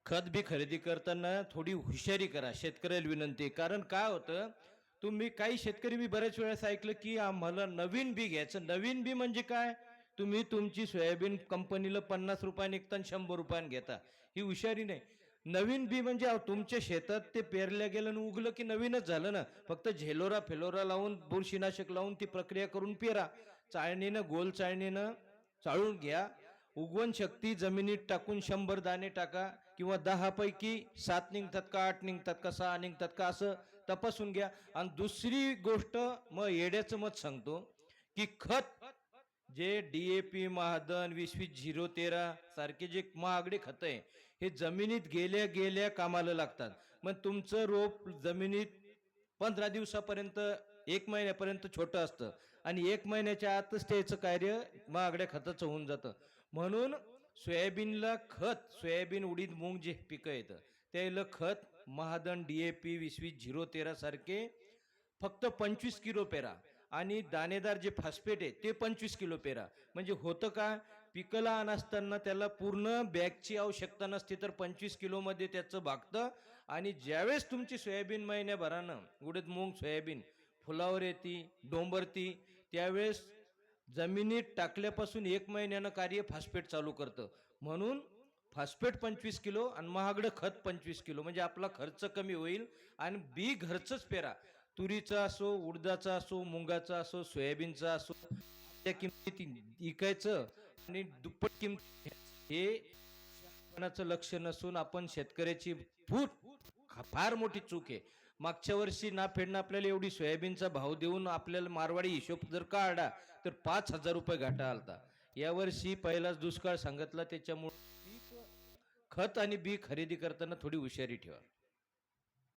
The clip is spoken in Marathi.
खत बी खरेदी करताना थोडी हुशारी करा. शेतकऱ्याला विनंती आहे. कारण काय होतं, तुम्ही काही शेतकरी मी बऱ्याच वेळेस ऐकलं, की आम्हाला नवीन बी घ्यायचं. नवीन बी म्हणजे काय? तुम्ही तुमची सोयाबीन कंपनीला ₹50 विकता आणि ₹100 घेता. ही हुशारी नाही. नवीन बी म्हणजे अहो, तुमच्या शेतात ते पेरलं गेलं आणि उगलं की नवीनच झालं ना. फक्त झेलोरा लावून, बुरशीनाशक लावून ती प्रक्रिया करून पेरा. चाळणीनं, गोल चाळणीनं चाळून घ्या. उगवण शक्ती जमिनीत टाकून 100 दाणे टाका किंवा 10 पैकी 7 निघतात का 8 निघतात का 6 निघतात का असं तपासून घ्या. आणि दुसरी गोष्ट मग येड्याचं मत सांगतो की खत जे DAP महादन 20-20-0-13 सारखे जे महागडे खत आहे हे जमिनीत गेल्या गेल्या कामाला लागतात. मग तुमचं रोप जमिनीत 15 दिवसापर्यंत 1 महिन्यापर्यंत छोटं असतं आणि 1 महिन्याच्या आतच त्याचं कार्य महागड्या खताचं होऊन जातं. म्हणून सोयाबीनला खत, सोयाबीन, उडीद, मूग जे पिकं येतं त्याला खत महादन DAP 20-20-0-13 सारखे फक्त 25 किलो पेरा आणि दाणेदार जे फॉस्फेट आहे ते 25 किलो पेरा. म्हणजे होतं का, पिकं लहान असताना त्याला पूर्ण बॅगची आवश्यकता नसते, तर 25 किलोमध्ये त्याचं भागतं. आणि ज्यावेळेस तुमची सोयाबीन महिन्याभरानं उडीद मूग सोयाबीन फुलावर येते, डोंबरती, त्यावेळेस जमिनीत टाकल्यापासून 1 महिन्यानं कार्य फॉस्फेट चालू करतं. म्हणून फॉस्फेट 25 किलो आणि महागडं खत 25 किलो म्हणजे आपला खर्च कमी होईल. आणि बी घरचंच पेरा. तुरीचा असो, उडदाचा असो, मुंगाचा असो, सोयाबीनचा असो, त्या किमतीत विकायचं आणि दुप्पट किंमत हे कोणाचं लक्ष नसून आपण शेतकऱ्याची फार मोठी चूक आहे. मागच्या वर्षी ना फेडणं आपल्याला एवढी सोयाबीनचा भाव देऊन आपल्याला मारवाडी हिशोब जर काढला तर ₹5,000 घाटा आलता. यावर्षी पहिलाच दुष्काळ सांगितला, त्याच्यामुळे खत आणि बी खरेदी करताना थोडी हुशारी ठेवा.